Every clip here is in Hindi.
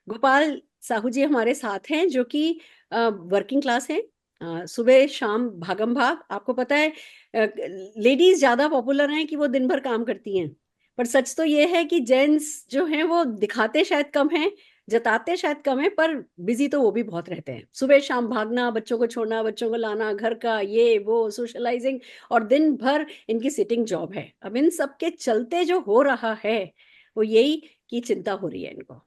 गोपाल साहू जी हमारे साथ हैं, जो कि वर्किंग क्लास हैं। सुबह शाम भागम भाग, आपको पता है। लेडीज ज्यादा पॉपुलर हैं कि वो दिन भर काम करती हैं, पर सच तो ये है कि जेंट्स जो हैं वो दिखाते शायद कम हैं, जताते शायद कम है, पर बिजी तो वो भी बहुत रहते हैं। सुबह शाम भागना, बच्चों को छोड़ना, बच्चों को लाना, घर का ये वो सोशलाइजिंग, और दिन भर इनकी सिटिंग जॉब है। अब इन सब के चलते जो हो रहा है वो यही की चिंता हो रही है इनको।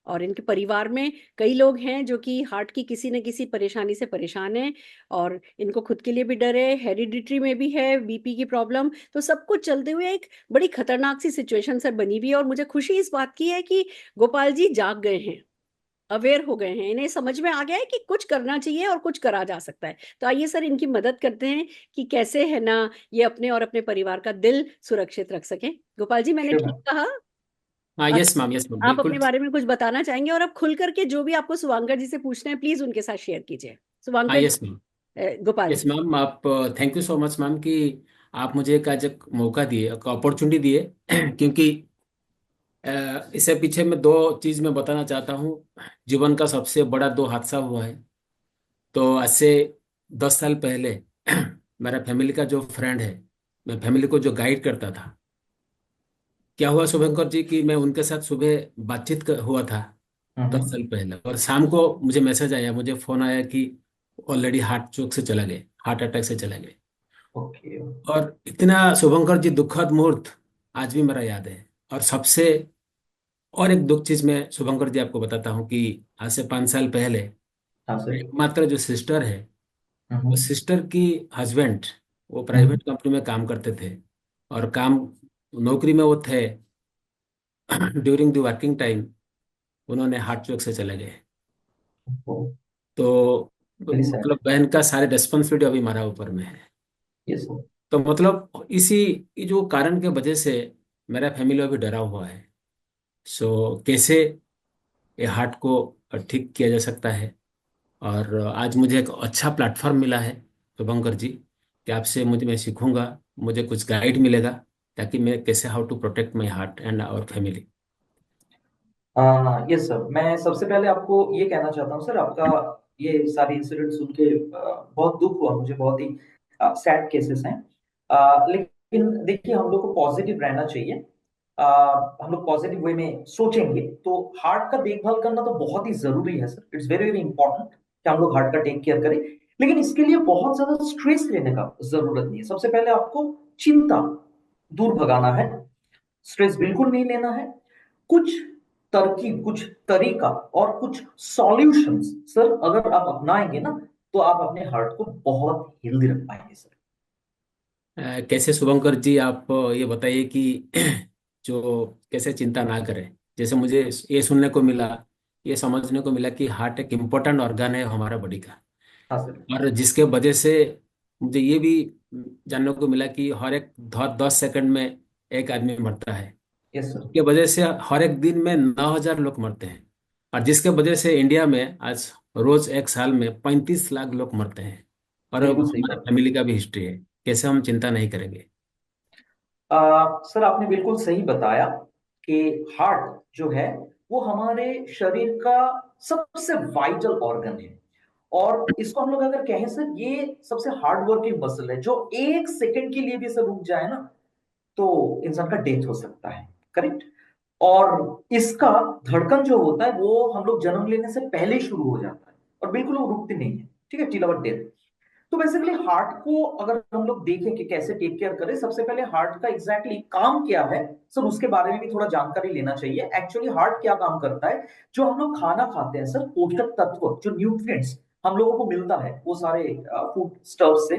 और इनके परिवार में कई लोग हैं जो कि हार्ट की किसी न किसी परेशानी से परेशान हैं, और इनको खुद के लिए भी डर है, हेरिडिटरी में भी है बीपी की प्रॉब्लम। तो सब कुछ चलते हुए एक बड़ी खतरनाक सी सिचुएशन सर बनी हुई है, और मुझे खुशी इस बात की है कि गोपाल जी जाग गए हैं, अवेयर हो गए हैं, इन्हें समझ में आ गया है कि कुछ करना चाहिए और कुछ करा जा सकता है। तो आइए सर इनकी मदद करते हैं कि कैसे है ना ये अपने और अपने परिवार का दिल सुरक्षित रख सकें। गोपाल जी, मैंने ठीक श्योर। कहा? हाँ, आप यस मैम, आप बिल्कुल। अपने बारे में कुछ बताना चाहेंगे, और अब खुल करके जो भी आपको सुवांकर जी से पूछना है प्लीज उनके साथ शेयर कीजिए। हाँ, सुवांकर यस मैम। जी, गोपाल यस जी। मैम, आप thank you so much ma'am कि आप मुझे एक मौका दिए, एक अपॉर्चुनिटी दिए क्योंकि इससे पीछे मैं दो चीज़ मैं बताना चाहता हूँ। जीवन का सबसे बड़ा दो हादसा हुआ है। तो आज से 10 साल पहले मेरा फैमिली का जो फ्रेंड है, मैं फैमिली को जो गाइड करता था, क्या हुआ शुभंकर जी कि मैं उनके साथ सुबह हुआ था दस हम्म। साल पहले, और शाम को मुझे मैसेज आया, मुझे फोन आया कि ऑलरेडी हार्ट चोक से चला गए, हार्ट अटैक से चला गए। ओके। और इतना शुभंकर जी दुखद मुहूर्त आज भी मेरा याद है। और सबसे और एक दुख चीज मैं शुभंकर जी आपको बताता हूँ कि आज से 5 साल पहले हाँ सर। एकमात्र जो सिस्टर है, वो हम्म। सिस्टर की हस्बैंड, वो हम्म। प्राइवेट कंपनी में काम करते थे, और काम नौकरी में वो थे। ड्यूरिंग द वर्किंग टाइम उन्होंने हार्ट चोक से चले गए। ओ, तो वेरी सैड। मतलब बहन का सारे रिस्पॉन्सिबिलिटी अभी हमारा ऊपर में है। Yes sir. तो मतलब इसी ये जो कारण के वजह से मेरा फैमिली अभी डरा हुआ है। सो कैसे ये हार्ट को ठीक किया जा सकता है। और आज मुझे एक अच्छा प्लेटफॉर्म मिला है शुभंकर जी, कि आपसे मुझे मैं सीखूंगा, मुझे कुछ गाइड मिलेगा, ताकि मैं कैसे how to protect my heart and our family. Yes sir, मैं सबसे पहले आपको ये कहना चाहता हूँ सर, आपका ये सारी इंसिडेंट सुन के बहुत दुख हुआ मुझे, बहुत ही सैड केसेस हैं। लेकिन देखिए, हम लोग को पॉजिटिव रहना चाहिए। हम लोग पॉजिटिव वे में सोचेंगे तो हार्ट का देखभाल करना तो बहुत ही जरूरी है sir. It's very very important कि हम लोग हार्ट का टेक केयर करें। लेकिन इसके लिए बहुत ज्यादा स्ट्रेस लेने का जरूरत नहीं है। सबसे पहले आपको चिंता दूर भगाना है, स्ट्रेस बिल्कुल नहीं लेना है। कुछ तरकीब, कुछ तरीका और कुछ सॉल्यूशंस सर अगर आप अपनाएंगे ना, तो आप अपने हार्ट को बहुत हेल्दी रख पाएंगे सर। कैसे शुभंकर जी, आप ये बताइए कि जो कैसे चिंता ना करें। जैसे मुझे ये सुनने को मिला, ये समझने को मिला कि हार्ट एक इम्पोर्टेंट ऑर्गन है हमारा बॉडी का, हाँ सर। और जिसके वजह से मुझे ये भी जानने को मिला कि हर एक 10 सेकंड में एक आदमी मरता है। Yes sir. इसके वजह से हर एक दिन में 9,000 लोग मरते हैं, और जिसके वजह से इंडिया में आज रोज एक साल में 35 लाख लोग मरते हैं। और बिल्कुल सही हमारे बात। फैमिली का भी हिस्ट्री है, कैसे हम चिंता नहीं करेंगे। सर आपने बिल्कुल सही बताया कि हार्ट जो है वो हमारे शरीर का सबसे वाइटल ऑर्गन है। और इसको हम लोग अगर कहें सर, ये सबसे हार्ड वर्किंग मसल है, जो एक सेकंड के लिए भी सर रुक जाए ना तो इंसान का डेथ हो सकता है। करेक्ट। और इसका धड़कन जो होता है वो हम लोग जन्म लेने से पहले ही शुरू हो जाता है, और बिल्कुल वो रुकती नहीं है। ठीक है, टिल अवर डेथ। तो बेसिकली हार्ट को अगर हम लोग देखें कि कैसे टेक केयर करें, सबसे पहले हार्ट का एग्जैक्टली काम क्या है सर, उसके बारे में भी थोड़ा जानकारी लेना चाहिए। एक्चुअली हार्ट क्या काम करता है, जो हम लोग खाना खाते हैं सर, पोषक तत्व जो न्यूट्रिएंट्स हम लोगों को मिलता है वो सारे फूड स्टफ से,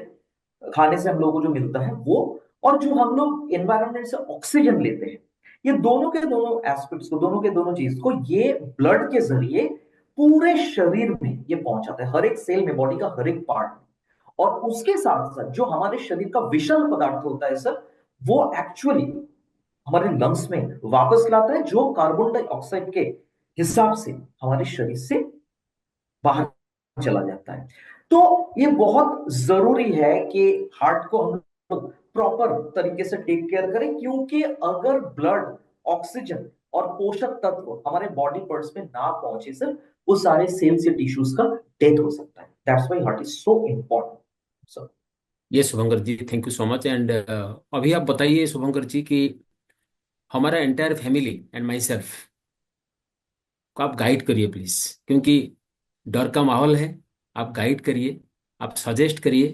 खाने से हम लोगों को जो मिलता है वो, और जो हम लोग एनवायरनमेंट से ऑक्सीजन लेते हैं, ये दोनों के दोनों एस्पेक्ट्स को, दोनों के दोनों चीज को, ये ब्लड के जरिए पूरे शरीर में ये पहुंचाता है, हर एक सेल में, बॉडी का हर एक पार्ट में। और उसके साथ साथ जो हमारे शरीर का विषाक्त पदार्थ होता है सर, वो एक्चुअली हमारे लंग्स में वापस लाता है, जो कार्बन डाइऑक्साइड के हिसाब से हमारे शरीर से बाहर चला जाता है। तो ये बहुत जरूरी है कि हार्ट को हम लोग प्रॉपर तरीके से टेक केयर करें, क्योंकि अगर ब्लड, ऑक्सीजन और पोषक तत्व हमारे बॉडी पार्ट्स में ना पहुंचे सर, वो सारे सेल्स या टिश्यूज का डेथ हो सकता है। That's why heart is so important sir. ये Shubhankar ji, thank you so much. And अभी आप बताइए शुभंकर जी कि हमारा entire family and myself को आप गाइड करिए प्लीज, क्योंकि डर का माहौल है। आप गाइड करिए, आप सजेस्ट करिए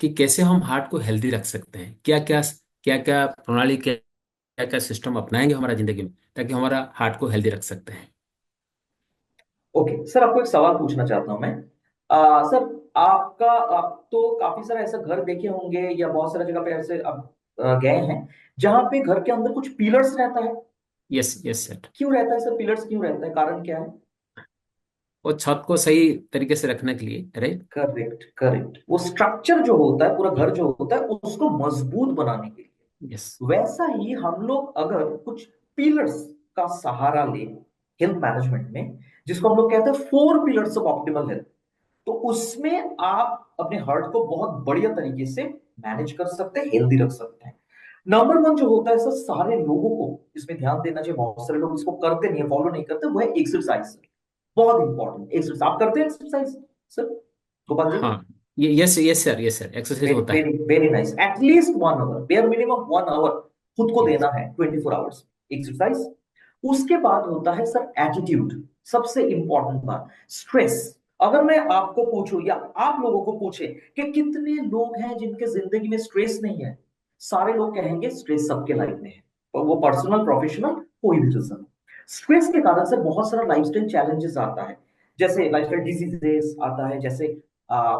कि कैसे हम हार्ट को हेल्दी रख सकते हैं, क्या क्या प्रणाली, क्या क्या सिस्टम अपनाएंगे हमारा जिंदगी में, ताकि हमारा हार्ट को हेल्दी रख सकते हैं। ओके सर, आपको एक सवाल पूछना चाहता हूं मैं। सर, आप तो काफी सारा ऐसा घर देखे होंगे या बहुत सारा जगह पे ऐसे आप गए हैं जहां पे घर के अंदर कुछ पिलर्स रहता है। Yes yes sir. क्यों रहता है सर? पिलर्स क्यों रहता है? कारण क्या है? वो छत को सही तरीके से रखने के लिए, राइट। करेक्ट करेक्ट, वो स्ट्रक्चर जो होता है, पूरा घर जो होता है उसको मजबूत बनाने के लिए। यस। वैसा ही हम लोग अगर कुछ पिलर्स का सहारा ले हेल्थ मैनेजमेंट में, जिसको हम लोग कहते हैं 4 पिलर्स ऑफ ऑप्टिमल हेल्थ, तो उसमें आप अपने हार्ट को बहुत बढ़िया तरीके से मैनेज कर सकते हैं, हेल्दी रख सकते हैं। नंबर 1 जो होता है सर, सारे लोगों को इसमें ध्यान देना चाहिए, बहुत सारे लोग इसको करते नहीं है, फॉलो नहीं करते, वो है एक्सरसाइज। बहुत इंपॉर्टेंट एक्सरसाइज। आप करते हैं एक्सरसाइज सर गोपाल जी? हाँ, ये yes yes sir, yes sir, exercise very होता है। Very very nice. At least 1 hour, bare minimum 1 hour खुद को यस। देना है, 24 आवर्स एक्सरसाइज। उसके बाद होता है सर एटीट्यूड, सबसे इंपॉर्टेंट बात, स्ट्रेस। अगर मैं आपको पूछूं या आप लोगों को पूछे कि कितने लोग हैं जिनके जिंदगी में स्ट्रेस नहीं है, सारे लोग कहेंगे स्ट्रेस सबके लाइफ में है, और वो पर्सनल प्रोफेशनल कोई भी रीजन। स्ट्रेस के कारण से बहुत सारा लाइफस्टाइल चैलेंजेस आता है, जैसे लाइफस्टाइल डिजीजेस आता है, जैसे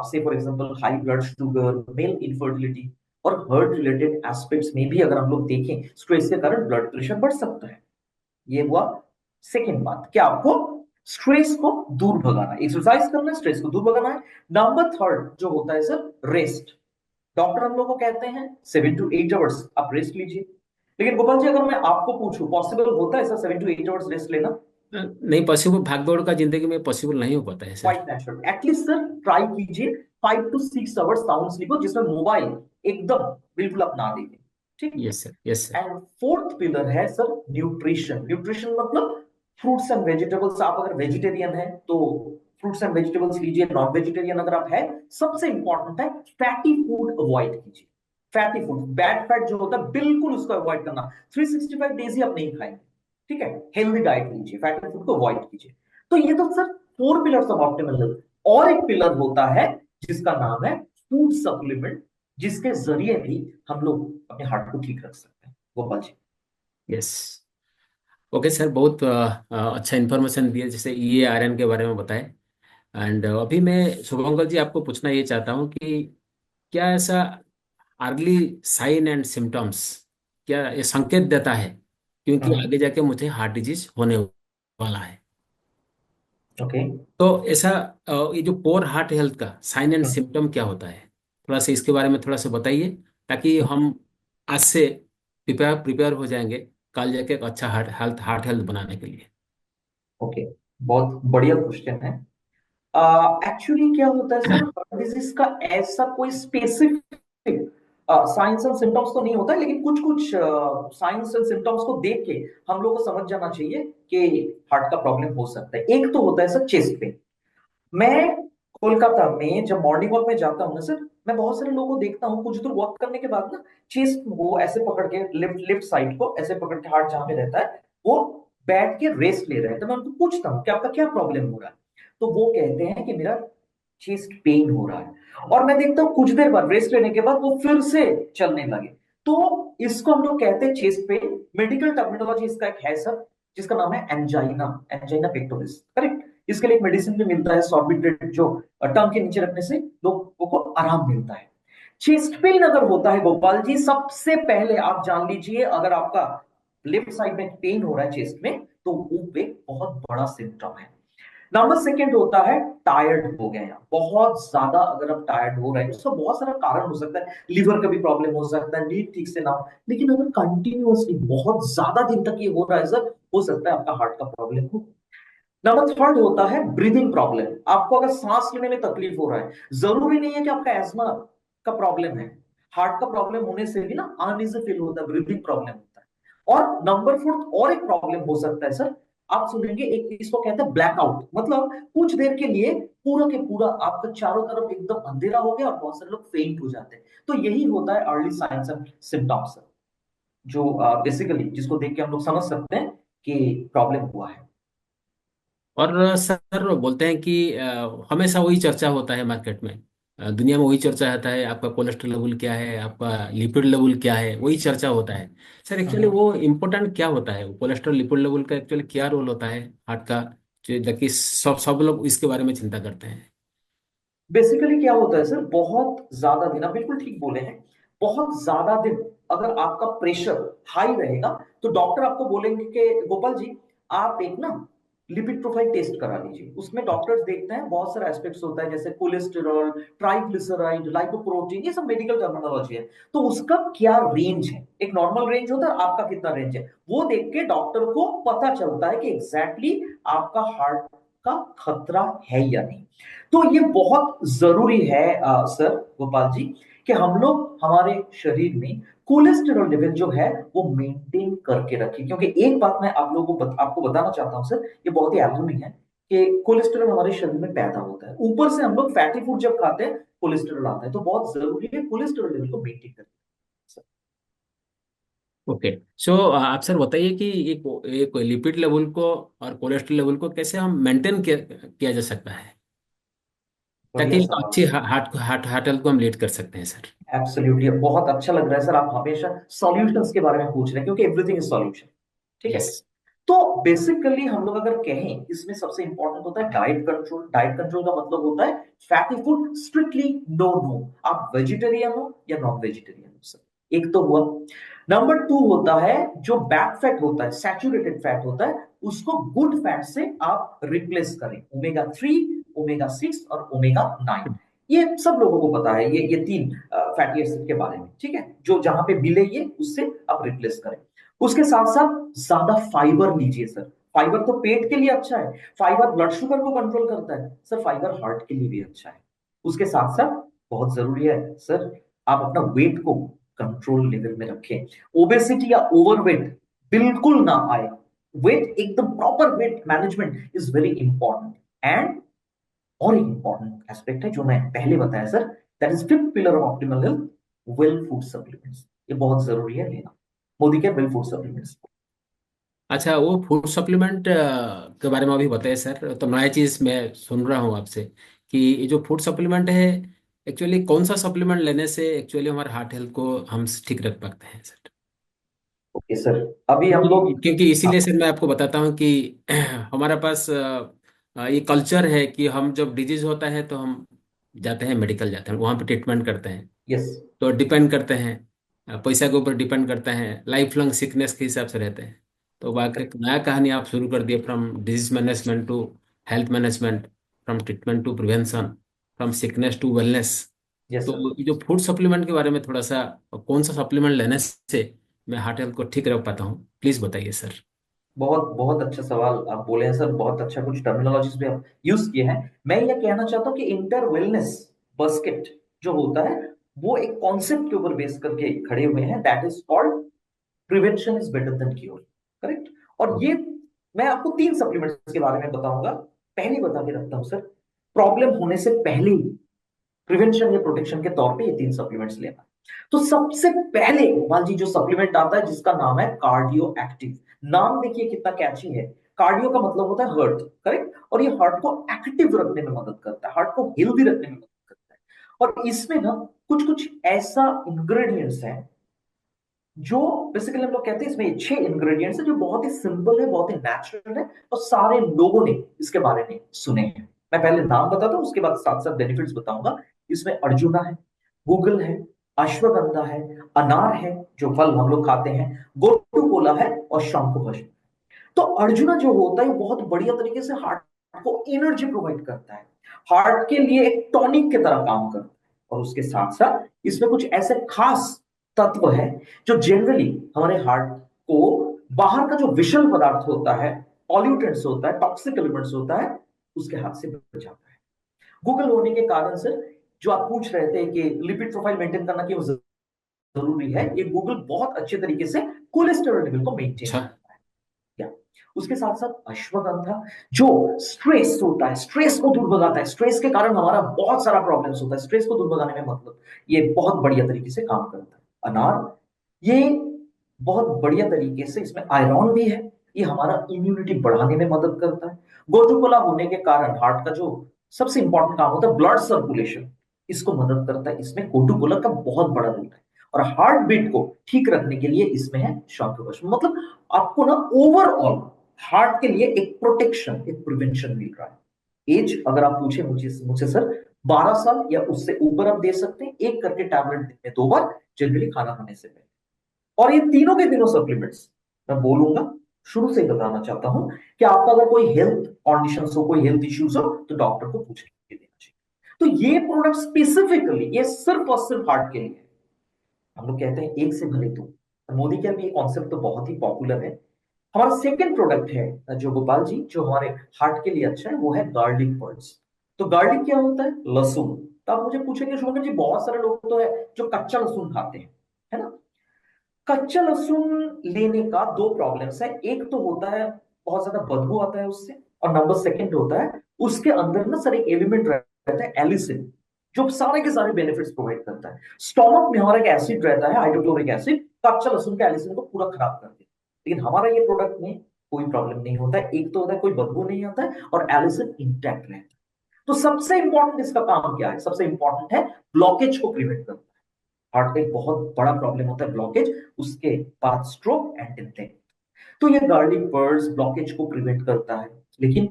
से for example high blood sugar, male infertility, और हार्ट रिलेटेड एस्पेक्ट्स में भी अगर हम लोग देखें, स्ट्रेस के कारण ब्लड प्रेशर बढ़ सकता है। ये हुआ सेकेंड बात, क्या आपको स्ट्रेस को दूर भगाना है, एक्सरसाइज करना है, स्ट्रेस को दूर भगाना है। नंबर थर्ड जो होता है सर, रेस्ट। डॉक्टर हम लोग को कहते हैं 7 to 8 आवर्स आप रेस्ट लीजिए, लेकिन गोपाल जी अगर मैं आपको पूछूं, पॉसिबल होता है सर 7 to 8 आवर्स रेस्ट लेना? नहीं पॉसिबल, भागदौड़ का जिंदगी में पॉसिबल नहीं हो पाता है sir. Quite natural. At least sir try कीजिए 5 to 6 आवर्स साउंड स्लीप हो, जिसमें मोबाइल एकदम बिल्कुल आप ना देखें। ठीक। Yes sir, yes sir. And fourth pillar है सर न्यूट्रिशन। न्यूट्रिशन मतलब फ्रूट्स एंड वेजिटेबल्स। आप अगर वेजिटेरियन है तो फ्रूट्स एंड वेजिटेबल्स लीजिए, नॉन वेजिटेरियन अगर आप है, सबसे इंपॉर्टेंट है फैटी फूड अवॉइड कीजिए। फैटी फूड, बैड फैट जो होता है बिल्कुल उसको अवॉइड करना, 365 डेज ही आप नहीं खाएंगे। ठीक है, हेल्दी डाइट लीजिए, फैटी फूड को अवॉइड कीजिए। तो ये तो sir 4 pillars of optimal health. और एक पिलर होता है जिसका नाम है फूड सप्लीमेंट, जिसके जरिए भी हम लोग अपने हार्ट को ठीक रख सकते हैं Gopal ji. Yes. Okay sir, बहुत अच्छा इन्फॉर्मेशन दिया, जैसे ई आयरन के बारे में बताए। एंड अभी मैं शुभंकर जी आपको पूछना ये चाहता हूँ कि क्या ऐसा अर्ली साइन एंड सिम्टम्स, क्या ये संकेत देता है क्योंकि आगे जाके मुझे हार्ट डिजीज होने वाला है? ओके। तो ऐसा ये जो पोर हार्ट हेल्थ का साइन एंड सिम्टम क्या होता है, थोड़ा सा इसके बारे में थोड़ा सा बताइए, ताकि हम आज से प्रिपेयर प्रिपेयर हो जाएंगे कल जाके एक अच्छा हार्ट हेल्थ बनाने के लिए। ओके, बहुत बढ़िया क्वेश्चन है। एक्चुअली क्या होता है सर, हार्ट डिजीज का ऐसा कोई स्पेसिफिक साइंस एंड सिम्टम्स तो नहीं होता है, लेकिन कुछ कुछ साइंस एंड सिम्टम्स को देख के हम लोग को समझ जाना चाहिए कि हार्ट का प्रॉब्लम हो सकता है। एक तो होता है सर चेस्ट पेन। मैं कोलकाता में जब मॉर्निंग वॉक में जाता हूँ ना सर, मैं बहुत सारे लोगों को देखता हूँ कुछ दूर वॉक करने के बाद ना चेस्ट को ऐसे पकड़ के, लेफ्ट लेफ्ट साइड को ऐसे पकड़ के, हार्ट जहां पे रहता है वो बैठ के रेस्ट ले रहे हैं। तो मैं उनको पूछता हूँ कि आपका क्या प्रॉब्लम हो रहा है, तो वो कहते हैं कि मेरा चेस्ट पेन हो रहा है। और मैं देखता हूँ कुछ देर बाद रेस्ट लेने के बाद वो फिर से चलने लगे। तो इसको हम लोग कहते हैं चेस्ट पेन। मेडिकल टर्मिनोलॉजी इसका एक है सर, जिसका नाम है एंजाइना, एंजाइना पेक्टोरिस, करेक्ट। इसके लिए एक मेडिसिन भी मिलता है सॉर्बिट्रेट, जो टंग के नीचे रखने से लोगों को आराम मिलता है। चेस्ट पेन अगर होता है गोपाल जी, सबसे पहले आप जान लीजिए, अगर आपका लेफ्ट साइड में पेन हो रहा है चेस्ट में, तो वो एक बहुत बड़ा सिम्टम है। नंबर सेकंड होता है टायर्ड हो गए हैं बहुत ज्यादा। अगर आप टायर्ड हो रहे हैं, उसका बहुत सारा कारण हो सकता है, लिवर का भी प्रॉब्लम हो सकता है, नींद ठीक से ना हो, लेकिन अगर कंटिन्यूअसली बहुत ज्यादा दिन तक ये हो रहा है सर, हो सकता है आपका हार्ट का प्रॉब्लम हो। नंबर थर्ड होता है ब्रीदिंग प्रॉब्लम। आपको अगर सांस लेने में तकलीफ हो रहा है, जरूरी नहीं है कि आपका एस्मा का प्रॉब्लम है, हार्ट का प्रॉब्लम होने से भी ना अनइजी फील होता है, ब्रीदिंग प्रॉब्लम होता है। और नंबर फोर्थ और एक प्रॉब्लम हो सकता है सर, आप सुनेंगे एक, इसको कहते हैं ब्लैकआउट, मतलब कुछ देर के लिए पूरा के पूरा आपका चारों तरफ एकदम अंधेरा हो गया और बहुत सारे लोग फेंट हो जाते हैं। तो यही होता है अर्ली साइंस एंड सिम्टम्स, जो बेसिकली जिसको देख के हम लोग समझ सकते हैं कि प्रॉब्लम हुआ है। और सर बोलते हैं कि हमेशा वही चर्चा होता है मार्केट में, दुनिया में वही चर्चा होता है, आपका कोलेस्ट्रॉल लेवल क्या है, आपका लिपिड लेवल क्या है, वही चर्चा होता है। सर एक्चुअली वो इम्पोर्टेंट क्या होता है, कोलेस्ट्रॉल लिपिड लेवल का एक्चुअली क्या रोल होता है हार्ट का, जो ताकि सब सब लोग इसके बारे में चिंता करते हैं। बेसिकली क्या होता है सर, बहुत ज्यादा दिन, आप बिल्कुल ठीक बोले हैं, बहुत ज्यादा दिन अगर आपका प्रेशर हाई रहेगा तो डॉक्टर आपको बोलेंगे कि गोपाल जी आप एक ना लिपिड प्रोफाइल टेस्ट करा लीजिए। उसमें डॉक्टर्स देखते हैं बहुत सारे एस्पेक्ट्स होता है, जैसे कोलेस्टेरॉल, ट्राइग्लिसराइड, लाइपोप्रोटीन, ये सब मेडिकल टर्मिनोलॉजी है। तो उसका क्या रेंज है, एक नॉर्मल रेंज होता है, आपका कितना रेंज है, वो देख के डॉक्टर को पता चलता है कि एग्जैक्टली आपका हार्ट का खतरा है या नहीं। तो ये बहुत जरूरी है सर गोपाल जी, कि हम लोग हमारे शरीर में कोलेस्टेरॉल लेवल जो है वो मेंटेन करके रखें। क्योंकि एक बात मैं आप लोगों को आपको बताना चाहता हूं सर, ये बहुत ही अहम है कि कोलेस्टेरॉल हमारे शरीर में पैदा होता है, ऊपर से हम लोग फैटी फूड जब खाते हैं कोलेस्टेरॉल आता है, तो बहुत जरूरी है कोलेस्टेरॉल लेवल को मेंटेन करना सर। ओके। सो आप सर बताइए कि एक लिपिड लेवल को और कोलेस्ट्रॉल लेवल को कैसे हम मेंटेन किया जा सकता है, ताकि बढ़िया एक सवाल अच्छी सर। हार्ट हार्ट हेल्थ को हम लीड कर सकते हैं सर। एब्सोल्युटली, बहुत अच्छा लग रहा है सर, आप हमेशा सॉल्यूशंस के बारे में पूछ रहे हैं, क्योंकि एवरीथिंग इज सॉल्यूशन। ठीक है। यस। तो बेसिकली हम लोग अगर कहें, इसमें सबसे इंपॉर्टेंट होता है डाइट कंट्रोल। डाइट कंट्रोल का मतलब होता है fatty food strictly no no, आप वेजिटेरियन हो या नॉन वेजिटेरियन हो सर, एक तो हुआ। नंबर टू होता है जो बैड फैट होता है, सैचुरेटेड फैट होता है, उसको गुड फैट से आप रिप्लेस करें, ओमेगा 3, ओमेगा 6 और ओमेगा 9। ये सब लोगों को पता है, ये तीन फैटी एसिड के बारे में, ठीक है, जो जहां पे मिले ये उससे आप रिप्लेस करें। उसके साथ साथ ज्यादा फाइबर लीजिए सर। फाइबर तो पेट के लिए अच्छा है, फाइबर ब्लड शुगर को कंट्रोल करता है सर, फाइबर हार्ट के लिए भी अच्छा है। उसके साथ साथ बहुत जरूरी है सर, आप अपना वेट को कंट्रोल लेवल में रखें। ओबेसिटी या ओवरवेट बिल्कुल ना आए। वेट एकदम proper weight management is very important. And और एक इंपॉर्टेंट एस्पेक्ट है जो मैं पहले बताया sir, that is fifth pillar of optimal health, well food supplements. ये बहुत जरूरी है लेना, मोदी के वेल फूड सप्लीमेंट्स। अच्छा, वो फूड सप्लीमेंट के बारे में अभी बताइए सर, तो नया चीज़ मैं सुन रहा हूँ आपसे कि ये जो फूड सप्लीमेंट है, एक्चुअली कौन सा सप्लीमेंट लेने से एक्चुअली हमारे हार्ट हेल्थ को हम ठीक रख पाते हैं सर। ओके सर, अभी हम लोग, क्योंकि हाँ, इसीलिए सर मैं आपको बताता हूँ कि हमारे पास ये कल्चर है कि हम जब डिजीज होता है तो हम जाते हैं, मेडिकल जाते हैं, वहाँ पे ट्रीटमेंट करते हैं, यस, तो डिपेंड करते हैं, पैसा के ऊपर डिपेंड करते हैं, लाइफ लॉन्ग सिकनेस के हिसाब से रहते हैं। तो बाकी एक नया कहानी आप शुरू कर दिए, from disease management to health management, from treatment to prevention, from sickness to wellness. Yes तो सर। ये जो फूड सप्लीमेंट के बारे में थोड़ा सा, कौन सा सप्लीमेंट लेने से मैं हार्ट हेल्थ को ठीक रख पाता हूँ, प्लीज बताइए सर। बहुत बहुत अच्छा सवाल आप बोले हैं सर, बहुत अच्छा, कुछ टर्मिनोलॉजीज भी आप यूज किए हैं। मैं ये कहना चाहता हूँ कि इंटर वेलनेस बास्केट जो होता है, वो एक कॉन्सेप्ट के ऊपर बेस करके खड़े हुए हैं, that is called prevention is better than cure. Correct. और ये मैं आपको तीन सप्लीमेंट्स के बारे में बताऊंगा, पहले बता के रखता हूं सर, प्रॉब्लम होने से पहले ही प्रिवेंशन या प्रोटेक्शन के तौर पे ये तीन सप्लीमेंट्स लेना। तो सबसे पहले गोपाल जी जो सप्लीमेंट आता है जिसका नाम है कार्डियो एक्टिव। नाम देखिए कितना कैची है। कार्डियो का मतलब होता है हार्ट, करेक्ट, और ये हार्ट को एक्टिव रखने में मदद करता है, हार्ट को हेल्दी रखने में मदद करता है। और इसमें ना कुछ कुछ ऐसा इंग्रेडिएंट्स है जो बेसिकली हम लोग कहते हैं, इसमें छह इंग्रेडिएंट्स है जो बहुत ही सिंपल है, बहुत ही नेचुरल है, और सारे लोगों ने इसके बारे में सुने हैं। मैं पहले नाम बताता हूं, उसके बाद साथ साथ बेनिफिट्स बताऊंगा। इसमें अर्जुना है, गूगल है, अश्वगंधा है, अनार है जो फल हम लोग खाते हैं, गोटू कोला है, और शंकुभस्म। तो अर्जुना जो होता है वो बहुत बढ़िया तरीके से हार्ट को एनर्जी प्रोवाइड करता है, हार्ट के लिए एक टॉनिक की तरह काम करता है। और उसके साथ साथ इसमें कुछ ऐसे खास तत्व है जो जनरली हमारे हार्ट को बाहर का जो विषल पदार्थ होता है, पॉल्यूटेंट्स होता है, टॉक्सिक एलिमेंट्स होता है, उसके हाथ से बचाता है। गूगल होने के कारण से जो आप पूछ रहे थे कि लिपिड प्रोफाइल मेंटेन करना क्यों जरूरी है, ये गूगल बहुत अच्छे तरीके से कोलेस्टेरॉल लेवल को मेंटेन अच्छा। करता है। या उसके साथ साथ अश्वगंधा जो स्ट्रेस होता है, स्ट्रेस को दूर भगाता है। स्ट्रेस के कारण हमारा बहुत सारा प्रॉब्लम्स होता है, स्ट्रेस को दूर भगाने में मतलब ये बहुत बढ़िया तरीके से काम करता है। अनार, ये बहुत बढ़िया तरीके से, इसमें आयरन भी है, ये हमारा इम्यूनिटी बढ़ाने में मदद करता है। गोटुकोला होने के कारण हार्ट का जो सबसे इंपॉर्टेंट काम होता है ब्लड सर्कुलेशन, इसको मदद करता है। इसमें कोटुकोला का बहुत बड़ा रोल है। और हार्ट बीट को ठीक रखने के लिए इसमें है शंखपुष्प। मतलब आपको ना ओवरऑल हार्ट के लिए एक प्रोटेक्शन, एक प्रिवेंशन मिल रहा है। एज अगर आप पूछे मुझे मुझसे सर, 12 साल या उससे ऊपर आप दे सकते हैं, एक करके टैबलेट दिन में 2 बार, जनरली खाना खाने से पहले। और ये तीनों के तीनों सप्लीमेंट्स मैं बोलूंगा, शुरू से ही बताना चाहता हूं कि आपका अगर कोई हेल्थ कंडीशन हो, कोई हेल्थ इश्यूज हो, तो डॉक्टर को पूछ के देना चाहिए। तो ये प्रोडक्ट स्पेसिफिकली ये सिर्फ और सिर्फ हार्ट के लिए है। हम लोग कहते हैं एक से भले दो, और मोदी के भी ये कॉन्सेप्ट तो बहुत ही पॉपुलर है। हमारा सेकंड प्रोडक्ट है जो गोपाल जी, जो हमारे हार्ट के लिए अच्छा है, वो है गार्लिक पर्ल्स। तो गार्लिक क्या होता है? लहसुन। तो आप मुझे पूछेंगे शुभंकर जी, बहुत सारे लोग तो है जो कच्चा लहसुन खाते हैं, है ना? कच्चा लहसुन लेने का दो प्रॉब्लम्स है। एक तो होता है बहुत ज्यादा बदबू आता है उससे, और नंबर सेकंड होता है उसके अंदर ना सर एक एलिमेंट रहता है एलिसिन, जो सारे के सारे बेनिफिट्स प्रोवाइड करता है। स्टोमक में हमारा एक एसिड रहता है हाइड्रोक्लोरिक एसिड, कच्चा लहसुन का एलिसिन को पूरा खराब कर देता है। लेकिन हमारा ये प्रोडक्ट में कोई प्रॉब्लम नहीं होता है। एक तो होता है कोई बदबू नहीं आता है, और एलिसिन इंटैक्ट रहता है। तो सबसे इंपॉर्टेंट इसका काम क्या है? सबसे इंपॉर्टेंट है ब्लॉकेज को प्रिवेंट करना। हार्ट का एक बहुत बड़ा प्रॉब्लम होता है ब्लॉकेज, उसके बाद स्ट्रोक एंड डेथ। तो ये गार्लिक पर्ल्स ब्लॉकेज को प्रिवेंट करता है। लेकिन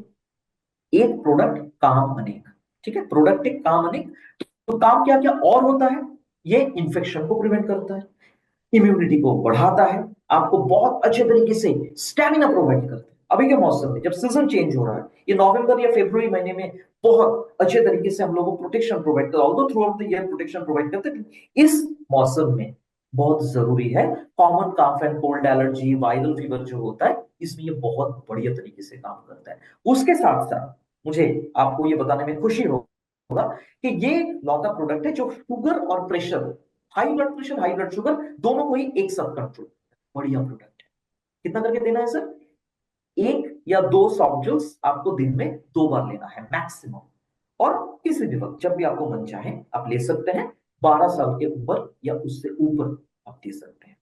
एक प्रोडक्ट काम अनेक, ठीक है? प्रोडक्ट एक काम अनेक। तो काम क्या क्या और होता है? ये इंफेक्शन को प्रिवेंट करता है, इम्यूनिटी को बढ़ाता है, आपको बहुत अच्छे तरीके से स्टेमिना प्रोवाइड करता है। अभी के मौसम में जब सीजन चेंज हो रहा है, ये नवंबर या फरवरी महीने में बहुत अच्छे तरीके से हम लोगों को प्रोटेक्शन प्रोवाइड करता है। Although through out the year protection provide करते हैं, इस मौसम में बहुत जरूरी है। Common calf and cold allergy, viral fever जो होता है, इसमें ये बहुत बढ़िया तरीके से काम करता है। उसके साथ साथ मुझे आपको ये बताने में खुशी होगा कि ये लौता प्रोडक्ट है जो शुगर और pressure, high blood pressure, high blood sugar, दोनों को ही एक साथ कंट्रोल। बढ़िया प्रोडक्ट है। कितना करके देना है सर? 1 या 2 सॉफ्ट आपको दिन में 2 बार लेना है मैक्सिमम। और किसी भी वक्त जब भी आपको मन चाहे आप ले सकते हैं। 12 साल के ऊपर या उससे ऊपर आप ले सकते हैं।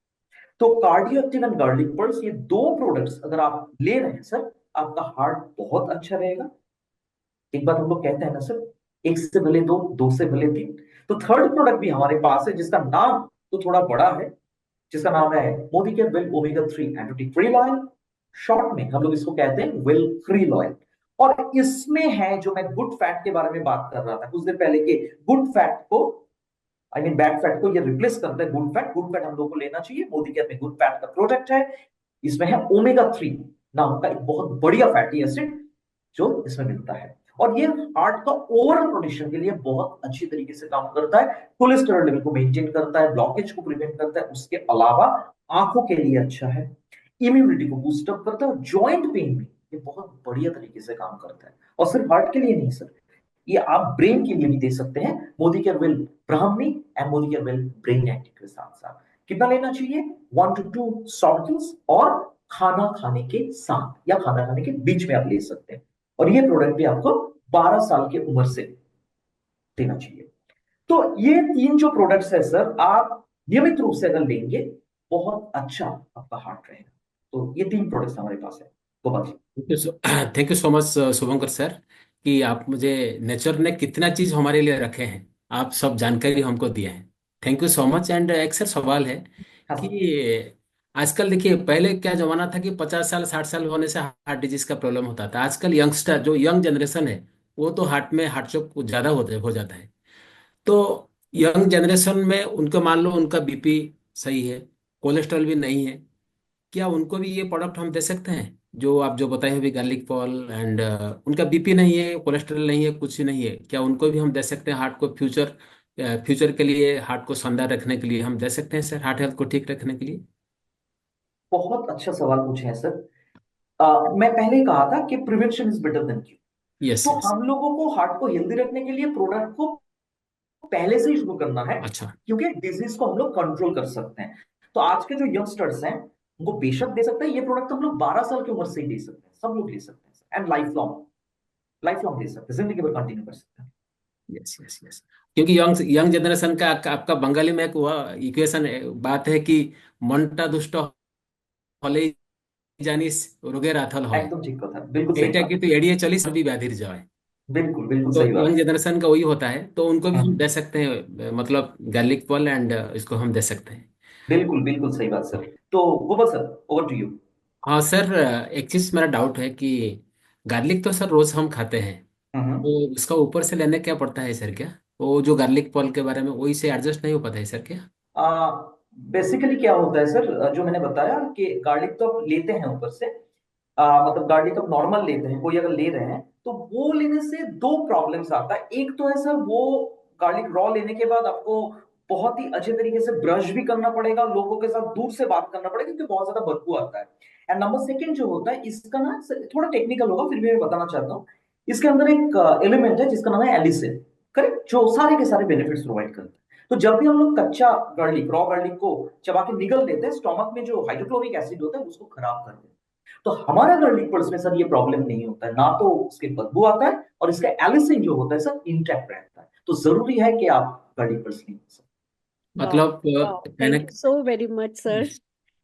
तो cardio active and garlic pearls, ये दो प्रोडक्ट्स अगर आप ले रहे हैं सर, आपका हार्ट बहुत अच्छा रहेगा। एक बात हम लोग कहते हैं ना सर, एक से भले दो, दो से भले तीन। तो थर्ड प्रोडक्ट भी हमारे पास है, जिसका नाम तो थोड़ा बड़ा है, जिसका नाम है Modi care well omega 3 anti krill oil. Short में हम लोग इसको कहते हैं वेल क्रिल ऑयल। और इसमें है जो मैं गुड फैट के बारे में बात कर रहा था कुछ देर पहले, के गुड फैट को, आई मीन बैड फैट को ये रिप्लेस करता है गुड फैट। गुड फैट हम लोग को लेना चाहिए। मोदी केयर में गुड फैट का प्रोडक्ट है। इसमें है ओमेगा 3 नाम का एक बहुत बढ़िया फैटी एसिड जो इसमें मिलता है। और ये हार्ट का ओवरऑल प्रोटेक्शन के लिए बहुत अच्छी तरीके से काम करता है। कोलेस्टेरॉल लेवल को मेंटेन करता है, ब्लॉकेज को प्रिवेंट करता है। उसके अलावा आंखों के लिए अच्छा है, इम्यूनिटी को बूस्ट अप करता है, और जॉइंट पेन में ये बहुत बढ़िया तरीके से काम करता है। और सिर्फ हार्ट के लिए नहीं सर, ये आप ब्रेन के लिए भी दे सकते हैं। Modi care well Brahmi and Modi care well brain active के साथ साथ। कितना लेना चाहिए? 1 to 2 सॉफ्टल्स, और खाना खाने के साथ या खाना खाने के बीच में आप ले सकते हैं। और ये प्रोडक्ट भी आपको 12 साल की उम्र से देना चाहिए। तो ये तीन जो प्रोडक्ट्स है सर, आप नियमित रूप से अगर लेंगे, बहुत अच्छा आपका हार्ट रहेगा। तो ये तीन प्रोडक्ट्स हमारे पास है Gopal ji. Thank you so much Shubhankar sir, कि आप मुझे नेचर ने कितना चीज हमारे लिए रखे हैं, आप सब जानकारी हमको दिए हैं। Thank you so much. And एक सर सवाल है हाँ सर। कि आजकल देखिए, पहले क्या जमाना था कि 50 साल 60 साल होने से हार्ट डिजीज का प्रॉब्लम होता था। आजकल यंगस्टर जो यंग जनरेशन है, वो तो हार्ट में हार्ट चोक ज्यादा हो जाता है। तो यंग जनरेशन में उनको मान लो उनका बीपी सही है, कोलेस्ट्रॉल भी नहीं है, क्या उनको भी ये प्रोडक्ट हम दे सकते हैं जो आप जो बताए अभी, गार्लिक पॉल एंड उनका बीपी नहीं है, कोलेस्ट्रॉल नहीं है, कुछ ही नहीं है, क्या उनको भी हम दे सकते हैं हार्ट को फ्यूचर के लिए, हार्ट को शानदार रखने के लिए हम दे सकते हैं सर, हार्ट हेल्थ को ठीक रखने के लिए? बहुत अच्छा सवाल पूछे हैं सर। मैं पहले ही कहा था कि prevention is better than cure. Yes तो यस। हम लोगों को हार्ट को हेल्दी रखने के लिए प्रोडक्ट को पहले से ही शुरू करना है, अच्छा। क्योंकि डिजीज को हम लोग कंट्रोल कर सकते हैं। तो आज के जो यंगस्टर्स हैं, उनको बेशक दे सकते हैं। ये प्रोडक्ट हम लोग 12 साल की उम्र से ही दे सकते हैं, सब लोग ले सकते हैं, एंड लाइफ लॉन्ग दे सकते हैं, जिंदगी भर कंटिन्यू कर सकते हैं। Yes yes yes. क्योंकि यंग यंग जनरेशन का आपका बंगाली में एक वह इक्वेशन बात है कि मनटा दुष्ट হলেই জানিস রোগের আথল হয়। एकदम ठीक কথা, बिल्कुल सही এইটা बात। কিন্তু এড়িয়ে চলিস भी व्याधिर जय। बिल्कुल बिल्कुल तो सही यंग बात। जनरेशन का वही होता है, तो उनको भी हम हम्म, दे सकते हैं मतलब गार्लिक पर्ल एंड इसको हम दे सकते हैं। बिल्कुल बिल्कुल सही बात सर। तो Gopal sir, over to you. हाँ सर, एक चीज मेरा डाउट है कि गार्लिक तो सर रोज हम खाते हैं, हम्म। तो उसका ऊपर से लेने क्या पड़ता है सर क्या? वो जो गार्लिक पर्ल के बारे में वही से एडजस्ट नहीं हो पाता है सर क्या? बेसिकली क्या होता है सर, जो मैंने बताया कि गार्लिक तो आप लेते हैं ऊपर से, मतलब गार्लिक आप नॉर्मल लेते हैं, कोई अगर ले रहे हैं तो वो लेने से दो प्रॉब्लम्स आता है। एक तो है सर, वो गार्लिक रॉ लेने के बाद आपको बहुत ही अच्छे तरीके से ब्रश भी करना पड़ेगा, लोगों के साथ दूर से बात करना पड़ेगा, क्योंकि बहुत ज्यादा बदबू आता है। एंड नंबर सेकंड जो होता है इसका ना थोड़ा टेक्निकल होगा, फिर भी मैं बताना चाहता हूँ। इसके अंदर एक एलिमेंट है जिसका नाम है एलिसिन, करेक्ट, जो सारे के सारे बेनिफिट्स प्रोवाइड करता है। तो जब भी हम लोग कच्चा गार्लिक, रॉ गार्लिक को चबा के निगल लेते हैं, स्टोमक में जो हाइड्रोक्लोरिक एसिड होता है उसको खराब कर देते हैं। तो हमारा गार्लिक पल्स में सर ये प्रॉब्लम नहीं होता है, ना तो उसके बदबू आता है, और इसका एलिसिन जो होता है सर इंटैक्ट रहता है। तो जरूरी है कि आप गार्लिक पल्स लें सर। वाह, मतलब वाह, कहने। Thank you so very much sir,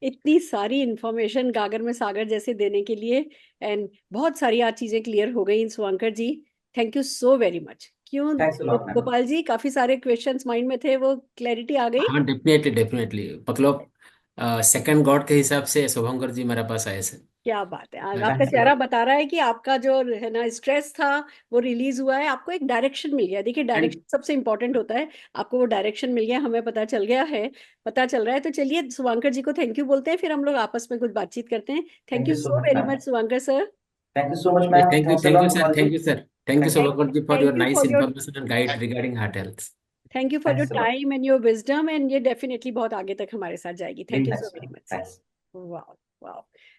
इतनी सारी इंफॉर्मेशन गागर में सागर जैसे देने के लिए। एंड बहुत सारी आज चीजें क्लियर हो गई Shubhankar ji, thank you so very much. क्यों thanks a lot madam. Gopal ji, काफी सारे क्वेश्चंस माइंड में थे, वो क्लैरिटी आ गई। हाँ डेफिनेटली डेफिनेटली, मतलब सेकंड गॉड के हिसाब से शुभंकर जी मेरे पास आए सर। क्या बात है, आज आपका थैंक्स अ चेहरा लॉट। बता रहा है कि आपका जो है ना स्ट्रेस था वो रिलीज हुआ है, आपको एक डायरेक्शन मिल गया। देखिए एंड डायरेक्शन सबसे इंपॉर्टेंट होता है, आपको वो डायरेक्शन मिल गया, हमें पता चल गया है, पता चल रहा है। तो चलिए शुभंकर जी को थैंक यू बोलते हैं, फिर हम लोग आपस में कुछ बातचीत करते हैं। Thank thank you you so so much very ma'am. Much Shubhankar sir. Thank you so much ma'am, thanks a thank you lot sir, Gopal ji. Thank you sir, thank you thank you. Shubhankar ji for your thank you nice for your information and guide regarding heart health. Thank you for your thanks a lot. Time and your wisdom, and ये डेफिनेटली बहुत आगे तक हमारे साथ जाएगी। Thank you so thanks very ma'am, much sir. Thanks. वाह, वाह।